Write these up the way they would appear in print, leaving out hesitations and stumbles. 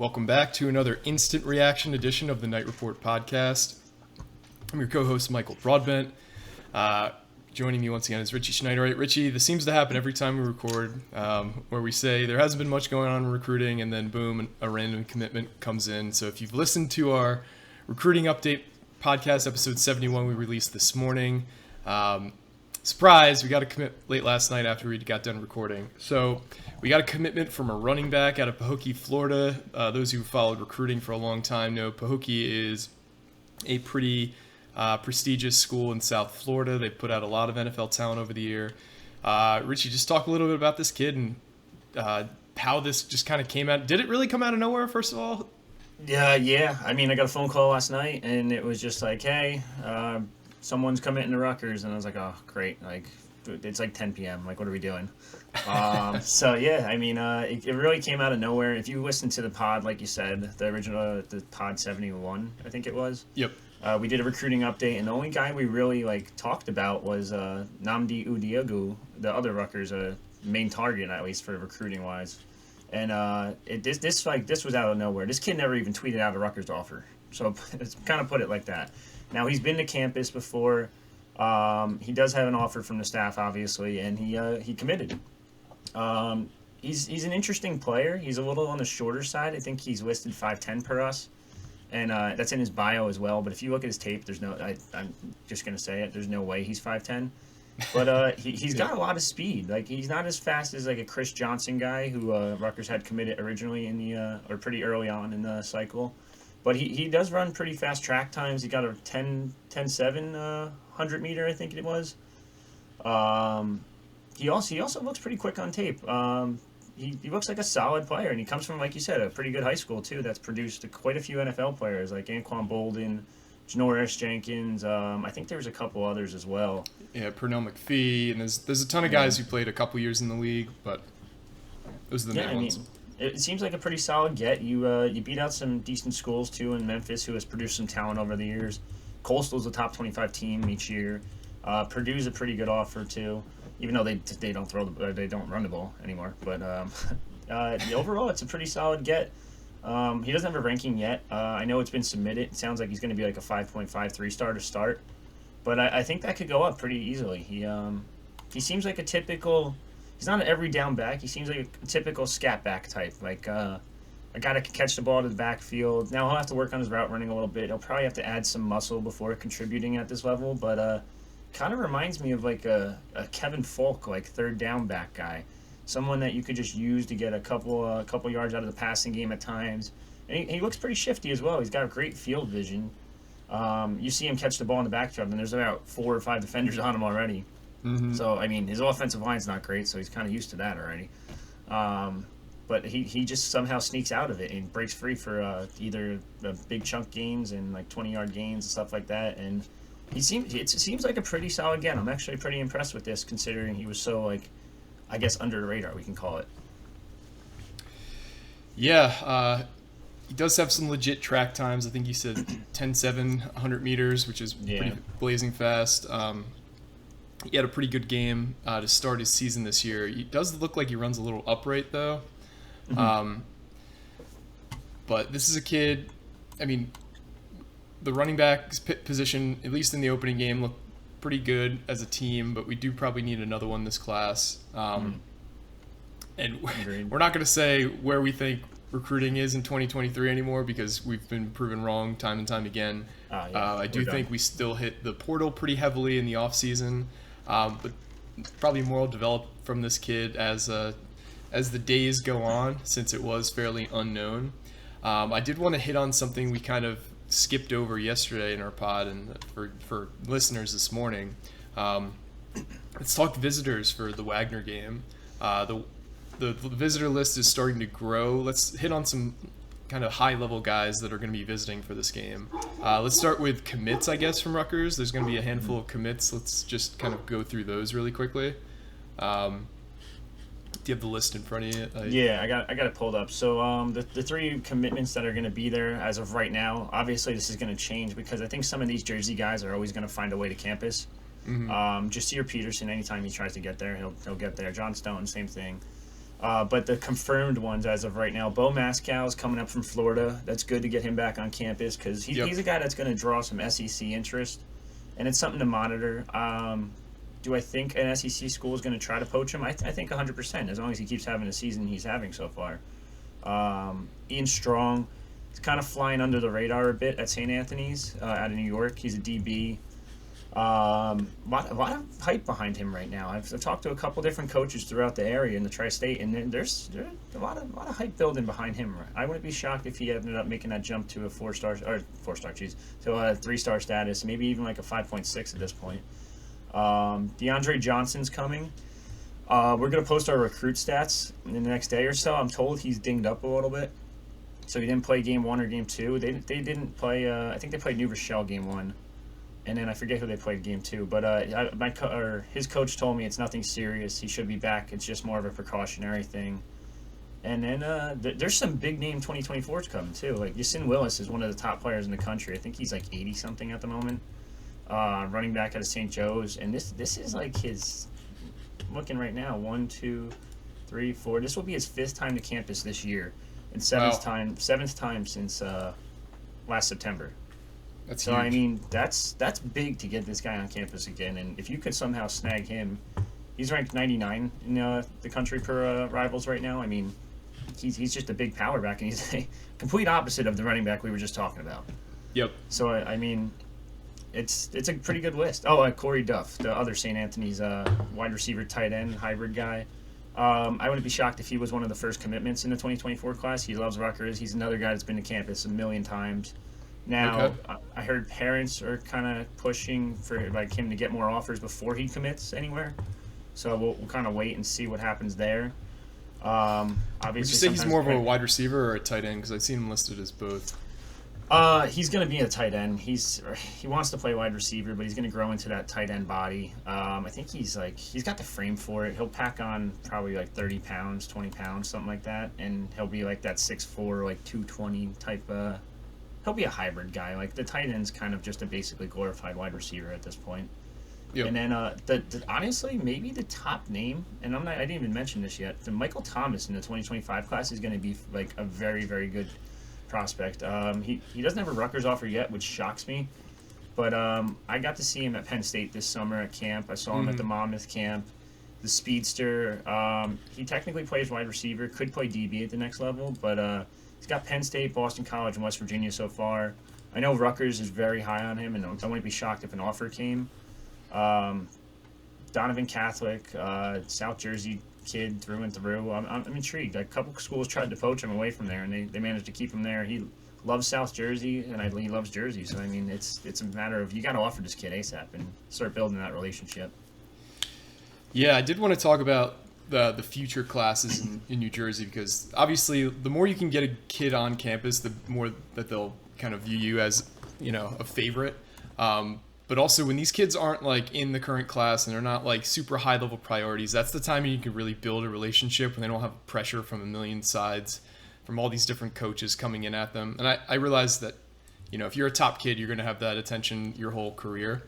Welcome back to another instant reaction edition of the Night Report podcast. I'm your co-host, Michael Broadbent. Joining me once again is Richie Schneider. Right, Richie, this seems to happen every time we record, where we say there hasn't been much going on in recruiting, and then boom, a random commitment comes in. So if you've listened to our recruiting update podcast, episode 71, we released this morning. Surprise, we got a commit late last night after we got done recording. So we got a commitment from a running back out of Pahokee, Florida. Those who followed recruiting for a long time know Pahokee is a pretty prestigious school in South Florida. They've put out a lot of NFL talent over the year. Richie, just talk a little bit about this kid and how this just kind of came out. Did it really come out of nowhere, first of all? Yeah. I mean, I got a phone call last night, and it was just like, hey, someone's committing to Rutgers. And I was like, oh, great. Like, it's like 10 p.m. Like, what are we doing? So, yeah, I mean, it really came out of nowhere. If you listen to the pod, like you said, the original, the pod 71, I think it was. Yep. We did a recruiting update, and the only guy we really talked about was Nnamdi Udiegu, the other Rutgers main target, at least for recruiting wise. And this was out of nowhere. This kid never even tweeted out a Rutgers offer, so it's kind of put it like that. Now he's been to campus before. He does have an offer from the staff, obviously, and he committed. He's an interesting player. He's a little on the shorter side. I think he's listed 5'10" per us. And that's in his bio as well. But if you look at his tape, I'm just going to say it, there's no way he's 5'10". But he's got a lot of speed. Like, he's not as fast as, like, a Chris Johnson guy who Rutgers had committed originally in the or pretty early on in the cycle. But he does run pretty fast track times. He got a 10.7 100 meter, I think it was. He also looks pretty quick on tape. He looks like a solid player, and he comes from, like you said, a pretty good high school, too, that's produced quite a few NFL players, like Anquan Bolden, Janoris Jenkins. I think there was a couple others as well. Yeah, Pernell McPhee, and there's a ton of guys who played a couple years in the league, but those are the main ones. It seems like a pretty solid get. You beat out some decent schools, too, in Memphis, who has produced some talent over the years. Coastal's a top 25 team each year. Purdue's a pretty good offer, too. Even though they don't they don't run the ball anymore, but overall it's a pretty solid get. He doesn't have a ranking yet. I know it's been submitted. It sounds like he's going to be like a 5.53 star to start, but I think that could go up pretty easily. He seems like a typical. He's not an every down back. He seems like a typical scat back type, like a guy that can catch the ball to the backfield. Now he'll have to work on his route running a little bit. He'll probably have to add some muscle before contributing at this level, but. Kind of reminds me of like a Kevin Falk, like third down back guy, someone that you could just use to get a couple yards out of the passing game at times. And he looks pretty shifty as well. He's got great field vision. You see him catch the ball in the backfield, and there's about 4 or 5 defenders on him already. Mm-hmm. So I mean, his offensive line's not great, so he's kind of used to that already. But he just somehow sneaks out of it and breaks free for either the big chunk gains and like 20-yard gains and stuff like that. And it seems like a pretty solid get. I'm actually pretty impressed with this, considering he was so, like, I guess, under the radar, we can call it. Yeah, he does have some legit track times. I think he said 10.7 100 meters, which is pretty blazing fast. He had a pretty good game to start his season this year. He does look like he runs a little upright, though. Mm-hmm. But this is a kid, I mean, the running back position, at least in the opening game, looked pretty good as a team, but we do probably need another one this class. And we're not going to say where we think recruiting is in 2023 anymore, because we've been proven wrong time and time again. I do think we still hit the portal pretty heavily in the offseason, but probably more will develop from this kid as the days go on, since it was fairly unknown. I did want to hit on something we kind of skipped over yesterday in our pod, and for listeners this morning. Let's talk visitors for the Wagner game. The visitor list is starting to grow. Let's hit on some kind of high-level guys that are going to be visiting for this game. Let's start with commits, I guess, from Rutgers. There's going to be a handful of commits. Let's just kind of go through those really quickly. Do you have the list in front of you? Yeah, I got it pulled up. So the 3 commitments that are going to be there as of right now, obviously this is going to change, because I think some of these Jersey guys are always going to find a way to campus. Mm-hmm. Jasir Peterson, anytime he tries to get there, he'll get there. John Stone, same thing. But the confirmed ones as of right now, Bo Mascow is coming up from Florida. That's good to get him back on campus because he's a guy that's going to draw some SEC interest, and it's something to monitor. Do I think an SEC school is going to try to poach him? I think 100%, as long as he keeps having the season he's having so far. Ian Strong is kind of flying under the radar a bit at St. Anthony's out of New York. He's a DB. A lot of hype behind him right now. I've talked to a couple different coaches throughout the area in the tri-state, and there's a lot of hype building behind him. I wouldn't be shocked if he ended up making that jump to a 3-star status, maybe even like a 5.6 at this point. DeAndre Johnson's coming. We're gonna post our recruit stats in the next day or so. I'm told he's dinged up a little bit, so he didn't play game 1 or game 2. They didn't play. I think they played New Rochelle game 1. And then I forget who they played game 2, but his coach told me it's nothing serious. He should be back. It's just more of a precautionary thing. And then there's some big name 2024s coming too. Like Yasin Willis is one of the top players in the country. I think he's like 80 something at the moment. Running back out of St. Joe's, and this is like his. Looking right now, 1, 2, 3, 4. This will be his 5th time to campus this year, and seventh time since last September. That's so huge. I mean that's big to get this guy on campus again, and if you could somehow snag him, he's ranked 99 in the country per Rivals right now. I mean, he's just a big power back, and he's a complete opposite of the running back we were just talking about. Yep. So I mean, it's a pretty good list. Oh, Corey Duff, the other St. Anthony's wide receiver, tight end hybrid guy. I wouldn't be shocked if he was one of the first commitments in the 2024 class. He loves Rutgers. He's another guy that's been to campus a million times. Now, okay. I heard parents are kind of pushing for like him to get more offers before he commits anywhere. So we'll kind of wait and see what happens there. Obviously, would you say he's more of a wide receiver or a tight end? Because I've seen him listed as both. He's going to be a tight end. He wants to play wide receiver, but he's going to grow into that tight end body. I think he's got the frame for it. He'll pack on probably like 30 pounds, 20 pounds, something like that, and he'll be like that 6'4", like 220 type. He'll be a hybrid guy. Like the tight end's kind of just a basically glorified wide receiver at this point. Yep. And then honestly, maybe the top name, and I didn't even mention this yet. The Michael Thomas in the 2025 class is going to be like a very, very good prospect. He doesn't have a Rutgers offer yet, which shocks me. But I got to see him at Penn State this summer at camp. I saw him at the Monmouth camp. The speedster. He technically plays wide receiver, could play DB at the next level, but he's got Penn State, Boston College, and West Virginia so far. I know Rutgers is very high on him, and I wouldn't be shocked if an offer came. Donovan Catholic, South Jersey kid through and through. I'm intrigued. A couple schools tried to poach him away from there, and they managed to keep him there. He loves South Jersey, and he loves Jersey. So I mean, it's a matter of you got to offer this kid ASAP and start building that relationship. Yeah, I did want to talk about the future classes in New Jersey, because obviously the more you can get a kid on campus, the more that they'll kind of view you as, a favorite. But also when these kids aren't like in the current class and they're not like super high level priorities, that's the time you can really build a relationship when they don't have pressure from a million sides from all these different coaches coming in at them. And I realize that, if you're a top kid, you're going to have that attention your whole career.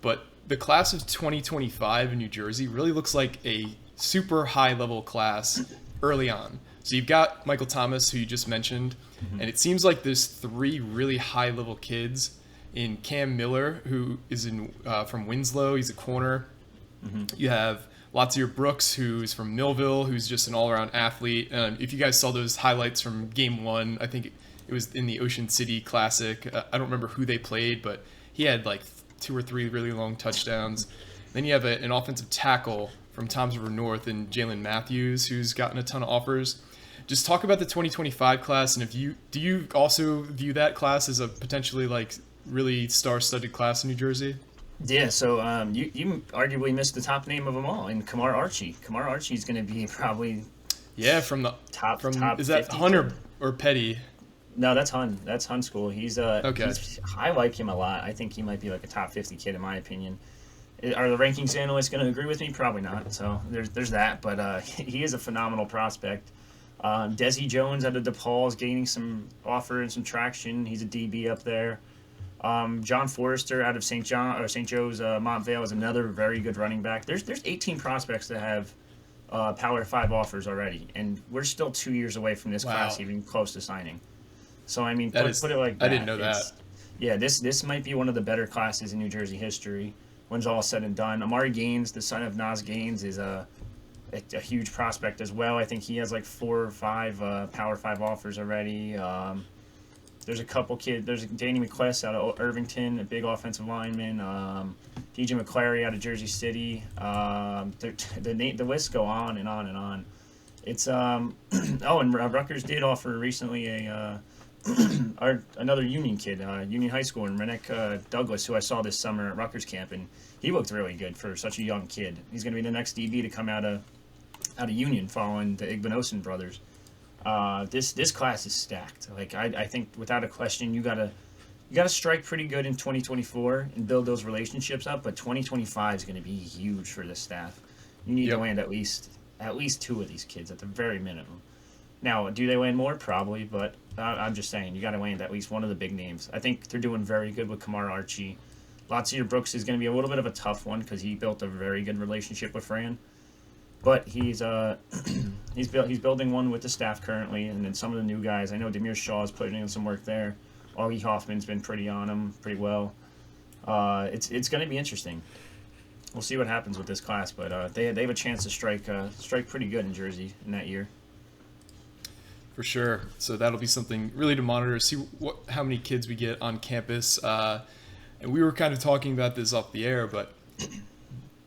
But the class of 2025 in New Jersey really looks like a super high level class early on. So you've got Michael Thomas, who you just mentioned, and it seems like there's 3 really high level kids in Cam Miller, who is from Winslow. He's a corner. You have Latsier Brooks, who's from Millville, who's just an all-around athlete. If you guys saw those highlights from Game 1, I think it was in the Ocean City Classic. I don't remember who they played, but he had like 2 or 3 really long touchdowns. Then you have an offensive tackle from Toms River North and Jalen Matthews, who's gotten a ton of offers. Just talk about the 2025 class, and do you also view that class as a potentially like really star-studded class in New Jersey? Yeah, so you arguably missed the top name of them all, in Kamar Archie. Kamar Archie's going to be probably from the top. Is that 50 Hunter or Petty? No, that's Hun. That's Hun school. He's okay. I like him a lot. I think he might be like a top 50 kid in my opinion. Are the rankings analysts going to agree with me? Probably not. So there's that, but he is a phenomenal prospect. Desi Jones out of DePaul is gaining some offer and some traction. He's a DB up there. John Forrester out of St. Joe's Montvale is another very good running back. There's 18 prospects that have Power 5 offers already, and we're still 2 years away from this Wow. class even close to signing. So I mean, That is, put it like that. I didn't know that. Yeah, this might be one of the better classes in New Jersey history when it's all said and done. Amari Gaines, the son of Nas Gaines, is a huge prospect as well. I think he has like 4 or 5 Power 5 offers already. There's a couple kids. There's Danny McCless out of Irvington, a big offensive lineman. DJ McClary out of Jersey City. The lists go on and on and on. It's and Rutgers did offer recently another Union kid, Union High School, and Renek Douglas, who I saw this summer at Rutgers camp, and he looked really good for such a young kid. He's going to be the next DB to come out of Union, following the Igbenosin brothers. This class is stacked. Like I think without a question, you gotta strike pretty good in 2024 and build those relationships up. But 2025 is going to be huge for this staff. You need to land at least 2 of these kids at the very minimum. Now, do they land more? Probably, but I'm just saying you got to land at least one of the big names. I think they're doing very good with Kamar Archie. Latsier Brooks is going to be a little bit of a tough one because he built a very good relationship with Fran. But he's building one with the staff currently, and then some of the new guys. I know Demir Shaw is putting in some work there. Augie Hoffman's been pretty on him, pretty well. It's going to be interesting. We'll see what happens with this class, but they have a chance to strike pretty good in Jersey in that year. For sure. So that'll be something really to monitor. See how many kids we get on campus. And we were kind of talking about this off the air, but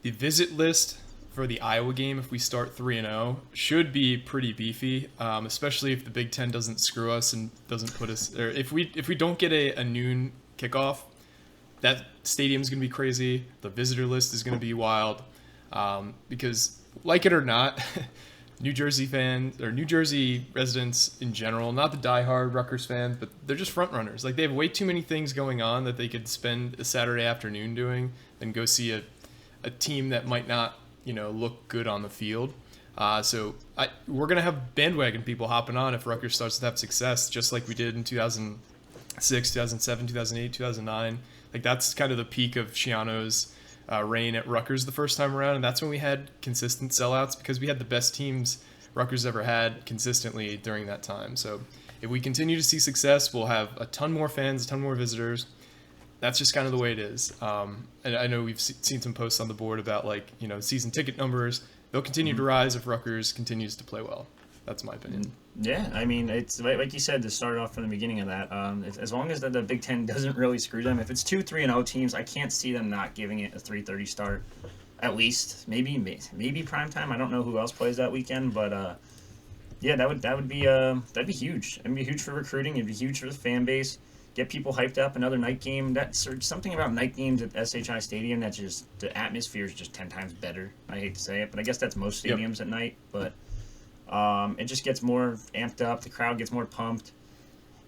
the visit list for the Iowa game, if we start 3-0, should be pretty beefy, especially if the Big Ten doesn't screw us and doesn't put us, or if we don't get a noon kickoff, that stadium's going to be crazy. The visitor list is going to be wild, because like it or not, New Jersey fans or New Jersey residents in general, not the diehard Rutgers fans, but they're just front runners. Like they have way too many things going on that they could spend a Saturday afternoon doing and go see a team that might not, look good on the field. So we're going to have bandwagon people hopping on if Rutgers starts to have success, just like we did in 2006, 2007, 2008, 2009. Like that's kind of the peak of Schiano's reign at Rutgers the first time around, and that's when we had consistent sellouts because we had the best teams Rutgers ever had consistently during that time. So if we continue to see success, we'll have a ton more fans, a ton more visitors. That's just kind of the way it is. And I know we've seen some posts on the board about season ticket numbers. They'll continue to rise if Rutgers continues to play well. That's my opinion. Yeah, I mean, it's like you said to start off from the beginning of that. As long as the Big Ten doesn't really screw them, if it's 2-3-0 teams, I can't see them not giving it a 3:30 start, at least. Maybe prime time. I don't know who else plays that weekend, but yeah, that'd be huge. It'd be huge for recruiting. It'd be huge for the fan base. Get people hyped up. Another night game. That's something about night games at SHI Stadium. That's just the atmosphere is just 10 times better. I hate to say it, but I guess that's most stadiums at night. But it just gets more amped up. The crowd gets more pumped.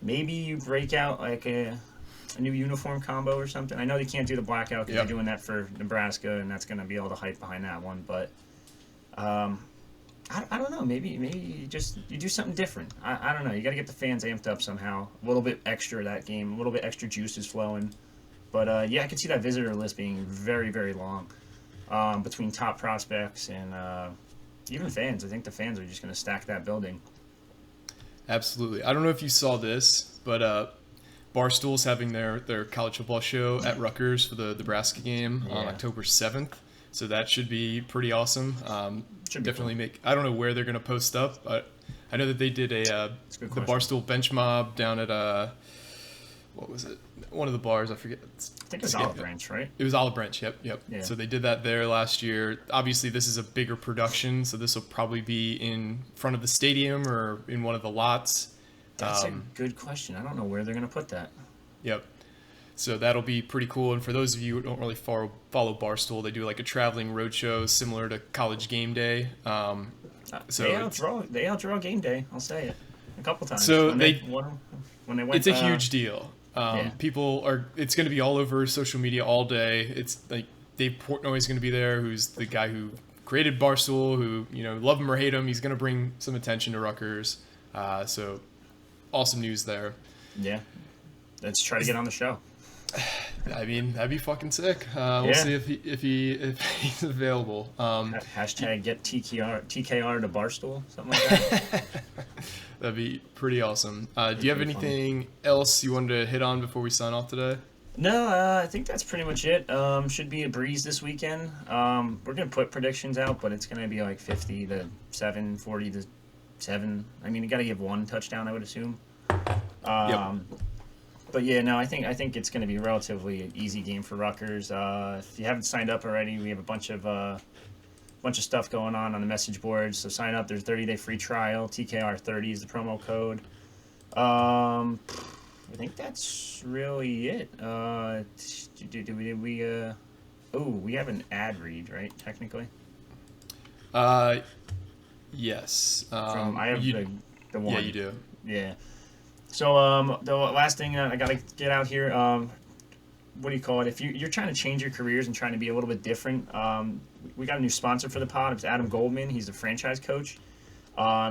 Maybe you break out like a new uniform combo or something. I know they can't do the blackout because they're doing that for Nebraska, and that's going to be all the hype behind that one. But I don't know. Maybe you do something different. I don't know. You got to get the fans amped up somehow. A little bit extra that game. A little bit extra juice is flowing. But yeah, I can see that visitor list being very, very long between top prospects and even fans. I think the fans are just going to stack that building. Absolutely. I don't know if you saw this, but Barstool's having their college football show at Rutgers for the Nebraska game on October 7th. So that should be pretty awesome. Definitely I don't know where they're going to post up, but I know that they did the Barstool Bench Mob down at what was it? One of the bars, I forget. I think it was Olive Branch, right? It was Olive Branch, yep. Yeah. So they did that there last year. Obviously, this is a bigger production, so this will probably be in front of the stadium or in one of the lots. That's a good question. I don't know where they're going to put that. Yep. So that'll be pretty cool. And for those of you who don't really follow Barstool, they do like a traveling roadshow similar to College Game Day. So they outdraw Game Day. I'll say it a couple times. So when they went. It's a huge deal. It's going to be all over social media all day. It's like Dave Portnoy is going to be there, who's the guy who created Barstool, who, love him or hate him, he's going to bring some attention to Rutgers. So awesome news there. Yeah. Let's try to get on the show. I mean, that'd be fucking sick. We'll see if he's available. Hashtag get TKR to Barstool, something like that. That'd be pretty awesome. Do you have anything else you wanted to hit on before we sign off today? No, I think that's pretty much it. Should be a breeze this weekend. We're gonna put predictions out, but it's gonna be like 50-7, 40-7. I mean, you got to give one touchdown, I would assume. But yeah, no, I think it's going to be a relatively easy game for Rutgers. If you haven't signed up already, we have a bunch of stuff going on the message boards. So sign up. There's 30-day free trial. TKR30 is the promo code. I think that's really it. We have an ad read, right? Technically. Yes. I have the one. Yeah, you do. Yeah. So the last thing I got to get out here, what do you call it? If you're trying to change your careers and trying to be a little bit different, we got a new sponsor for the pod. It's Adam Goldman. He's a franchise coach.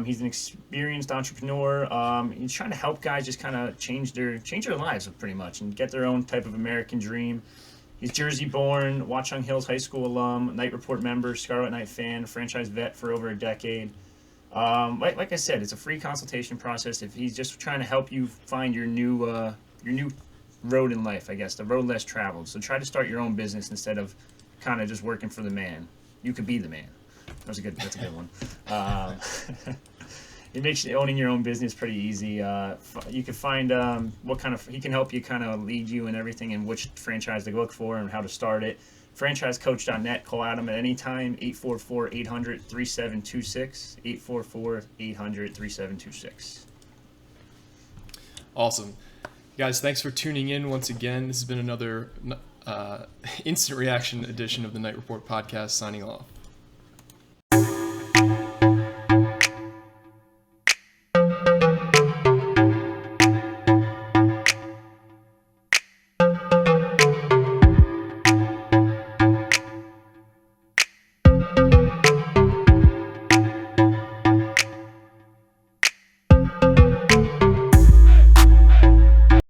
He's an experienced entrepreneur. He's trying to help guys just kind of change their lives pretty much and get their own type of American dream. He's Jersey-born, Watchung Hills High School alum, Night Report member, Scarlet Knight fan, franchise vet for over a decade. Like I said, it's a free consultation process. If he's just trying to help you find your new road in life, I guess, the road less traveled. So try to start your own business instead of kind of just working for the man. You could be the man. That's a good one. It makes owning your own business pretty easy. You can find he can help you kind of lead you and everything and which franchise to look for and how to start it. FranchiseCoach.net. Call Adam at any time. 844-800-3726. 844-800-3726. Awesome. Guys, thanks for tuning in once again. This has been another instant reaction edition of the Night Report podcast. Signing off.